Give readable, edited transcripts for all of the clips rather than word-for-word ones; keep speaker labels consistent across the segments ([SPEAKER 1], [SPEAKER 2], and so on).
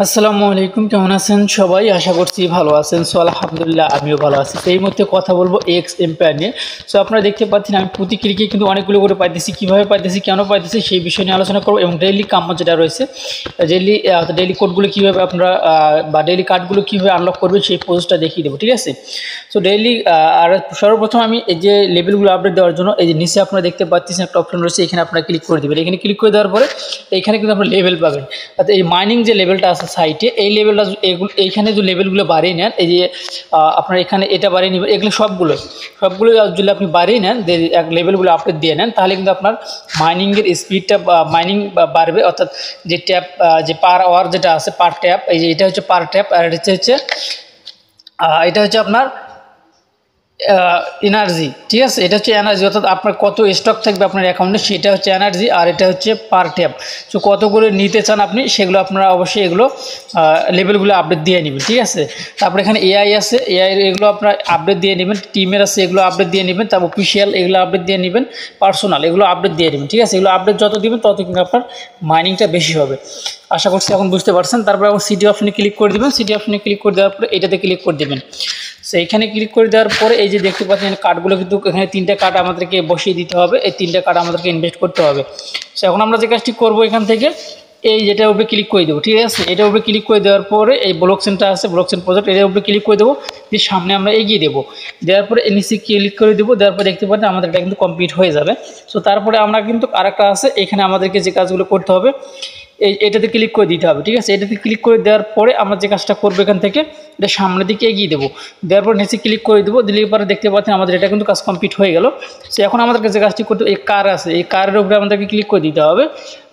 [SPEAKER 1] আসসালামু আলাইকুম, কেমন আছেন সবাই? আশা করছি ভালো আছেন। সো আলহামদুলিল্লাহ আমিও ভালো আছি। তো এই মুহূর্তে কথা বলবো এক্স এম্পায়ার নিয়ে। সো আপনারা দেখতে পাচ্ছেন আমি প্রতি ক্লিকে কিন্তু অনেকগুলো করে পাইতেছি, কীভাবে পাইতেছি, কেন পাইতেছি সেই বিষয় নিয়ে আলোচনা করবো এবং ডেইলি কাম্য যেটা রয়েছে ডেইলি কোডগুলো কীভাবে আপনারা বা ডেইলি কার্ডগুলো কীভাবে আনলক করবেন সেই প্রসেসটা দেখিয়ে দেবো, ঠিক আছে? সো ডেইলি আর সর্বপ্রথম আমি এই যে লেভেলগুলো আপডেট দেওয়ার জন্য এই যে নিচে আপনারা দেখতে পাচ্ছেন একটা অপশন রয়েছে, এখানে আপনারা ক্লিক করে দেবেন। এখানে ক্লিক করে দেওয়ার পরে এখানে কিন্তু আপনারা লেভেল পাবেন। অর্থাৎ এই মাইনিং যে লেভেলটা আছে সাইটে, এই লেভেলটা এগুলো এইখানে যে লেভেলগুলো বাড়িয়ে নেন, এই যে আপনার এখানে এটা বাড়িয়ে নেবেন, এগুলো সবগুলো যদি আপনি বাড়িয়ে নেন, লেভেলগুলো আপডেট দিয়ে নেন, তাহলে কিন্তু আপনার মাইনিংয়ের স্পিডটা মাইনিং বাড়বে। অর্থাৎ যে ট্যাপ যে পার আওয়ার যেটা আছে পার ট্যাপ, এই যে এটা হচ্ছে পার ট্যাপ, আর এটা হচ্ছে আপনার এনার্জি, ঠিক আছে? এটা হচ্ছে এনার্জি, অর্থাৎ আপনার কত স্টক থাকবে আপনার অ্যাকাউন্টে সেটা হচ্ছে এনার্জি, আর এটা হচ্ছে পার ট্যাপ। সো কতগুলো নিতে চান আপনি সেগুলো আপনারা অবশ্যই এগুলো লেভেলগুলো আপডেট দিয়ে নেবেন, ঠিক আছে? তারপরে এখানে এআই আছে, এআই এগুলো আপনার আপডেট দিয়ে নেবেন। টিমের আছে, এগুলো আপডেট দিয়ে নেবেন। তারপর অফিসিয়াল এগুলো আপডেট দিয়ে নেবেন। পার্সোনাল এগুলো আপডেট দিয়ে নেবেন, ঠিক আছে? এগুলো আপডেট যত দিবেন তত কিন্তু আপনার মাইনিংটা বেশি হবে। আশা করছি এখন বুঝতে পারছেন। তারপরে এখন সিটি অপশনে ক্লিক করে দেবেন। সিটি অপশনে ক্লিক করে দেওয়ার পরে এটাতে ক্লিক করে দেবেন। সো এখানে ক্লিক করে দেওয়ার পরে এই যে দেখতে পাচ্ছেন কার্ডগুলো, কিন্তু এখানে 3টা কার্ড আমাদেরকে বসিয়ে দিতে হবে। এই 3টা কার্ড আমাদেরকে ইনভেস্ট করতে হবে। সো এখন আমরা যে কাজটি করবো, এখান থেকে এই যেটার উপরে ক্লিক করে দেবো, ঠিক আছে? এটার উপরে ক্লিক করে দেওয়ার পরে এই ব্লক চেনটা আছে, ব্লক চেন প্রজেক্ট, এটার উপরে ক্লিক করে দেবো, দিয়ে সামনে আমরা এগিয়ে দেবো। দেওয়ার পরে নিচে ক্লিক করে দেবো। দেওয়ার পরে দেখতে পাচ্ছেন আমাদের এটা কিন্তু কমপ্লিট হয়ে যাবে। সো তারপরে আমরা কিন্তু আরেকটা আছে, এখানে আমাদেরকে যে কাজগুলো করতে হবে এটাতে ক্লিক করে দিতে হবে, ঠিক আছে? এটাতে ক্লিক করে দেওয়ার পরে আমরা যে কাজটা করবো, এখান থেকে এটা সামনের দিকে এগিয়ে দেবো। দেওয়ার পর নিচে ক্লিক করে দেবো। দিলে পরে দেখতে পাচ্ছেন আমাদের এটা কিন্তু কাজ কমপ্লিট হয়ে গেল। সো এখন আমাদেরকে যে কাজটি করতে, এই কার আছে, এই কারের উপরে আমাদেরকে ক্লিক করে দিতে হবে।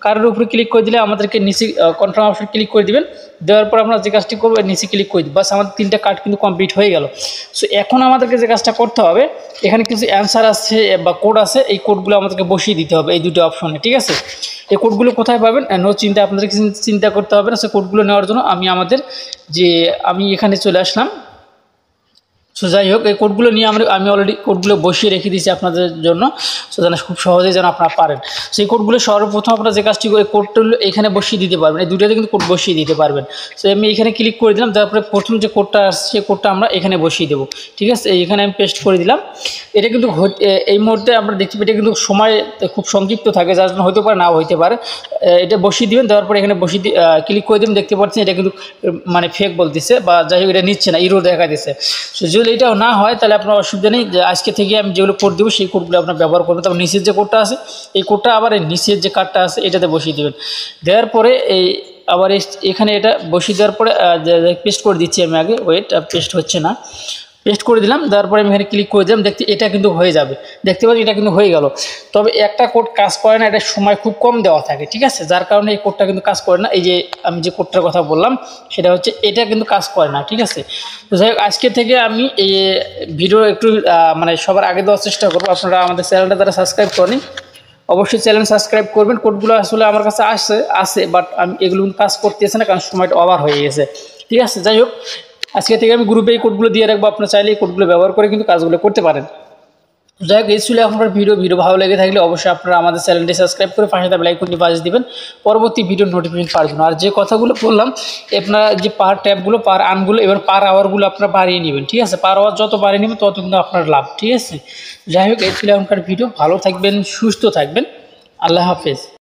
[SPEAKER 1] কারের উপরে ক্লিক করে দিলে আমাদেরকে নিচে কনফার্ম অপশন ক্লিক করে দিবেন। দেওয়ার পর আমরা যে কাজটি করবো নিচে ক্লিক করে দিব। বাস আমাদের 3টা কার্ড কিন্তু কমপ্লিট হয়ে গেল। সো এখন আমাদেরকে যে কাজটা করতে হবে, এখানে কিছু অ্যান্সার আছে বা কোড আছে, এই কোডগুলো আমাদেরকে বসিয়ে দিতে হবে এই দুটো অপশনে, ঠিক আছে? এই কোডগুলো কোথায় পাবেন? নো চিন্তা, আপনাদের কিছু চিন্তা করতে হবে না। সে কোডগুলো নেওয়ার জন্য আমি এখানে চলে আসলাম। সো যাই হোক, এই কোডগুলো নিয়ে আমি অলরেডি কোডগুলো বসিয়ে রেখে দিয়েছি আপনাদের জন্য, সো যেন খুব সহজেই যেন আপনারা পারেন। সেই কোডগুলো সর্বপ্রথম আপনারা যে কাজটি করে কোডগুলো এখানে বসিয়ে দিতে পারবেন, এই দুটোতে কিন্তু কোড বসিয়ে দিতে পারবেন। সো আমি এখানে ক্লিক করে দিলাম। তারপরে প্রথম যে কোডটা আসছে সেই কোডটা আমরা এখানে বসিয়ে দেবো, ঠিক আছে? এখানে আমি পেস্ট করে দিলাম। এটা কিন্তু এই মুহূর্তে আমরা দেখতে পাই এটা কিন্তু সময় খুব সংক্ষিপ্ত থাকে, যার জন্য হতে পারে নাও হইতে পারে। এটা বসিয়ে দিবেন। দেওয়ার পরে এখানে ক্লিক করে দেবেন। দেখতে পাচ্ছেন এটা কিন্তু মানে ফেক বলতেছে, বা যাই হোক এটা নিচ্ছে না, ইরো দেখা দিচ্ছে। সো যদি এটাও না হয় তাহলে আপনার অসুবিধা নেই, যে আজকে থেকে আমি যেগুলো কোড দেবো সেই কোডগুলো আপনার ব্যবহার করবেন। তারপর নিচের যে কোডটা আছে এই কোডটা আবার এই নিচের যে কার্ডটা আছে এটাতে বসিয়ে দেবেন। দেওয়ার পরে আবার এখানে এটা বসিয়ে দেওয়ার পরে পেস্ট করে দিচ্ছি আমি আগে, ওয়েট পেস্ট হচ্ছে না, পেস্ট করে দিলাম। দেওয়ার পরে আমি এখানে ক্লিক করে দিলাম। দেখতে এটা কিন্তু হয়ে যাবে, দেখতে পাচ্ছি এটা কিন্তু হয়ে গেল। তবে একটা কোড কাজ করে না, এটা সময় খুব কম দেওয়া থাকে, ঠিক আছে? যার কারণে এই কোডটা কিন্তু কাজ করে না। এই যে আমি যে কোডটার কথা বললাম সেটা হচ্ছে এটা কিন্তু কাজ করে না, ঠিক আছে? তো যাই হোক, আজকে থেকে আমি এই ভিডিও একটু মানে সবার আগে দেওয়ার চেষ্টা করবো। আপনারা আমাদের চ্যানেলটা যারা সাবস্ক্রাইব করেন অবশ্যই চ্যানেল সাবস্ক্রাইব করবেন। কোডগুলো আসলে আমার কাছে আসে বাট আমি এগুলো কাজ করতেছি না, কারণ সময়টা ওভার হয়ে গেছে, ঠিক আছে? যাই হোক, আজকে থেকে আমি গ্রুপে এই কোডগুলো দিয়ে রাখবো, আপনারা চাইলে এই কোডগুলো ব্যবহার করে কিন্তু কাজগুলো করতে পারেন। যাই হোক, এই ছিল এখনকার ভিডিও ভালো লেগে থাকলে অবশ্যই আপনারা আমাদের চ্যানেলটি সাবস্ক্রাইব করে পাশে থাকা বেল আইকনটি বাজিয়ে দিবেন পরবর্তী ভিডিও নোটিফিকেশন পাওয়ার জন্য। আর যে কথাগুলো বললাম, আপনারা যে পার ট্যাপগুলো, পার আনগুলো, এবার পার আওয়ারগুলো আপনারা বাড়িয়ে নেবেন, ঠিক আছে? পার আওয়ার যত বাড়িয়ে নেবেন তত কিন্তু আপনার লাভ, ঠিক আছে? যাই হোক, এই ছিল এখনকার ভিডিও। ভালো থাকবেন, সুস্থ থাকবেন। আল্লাহ হাফেজ।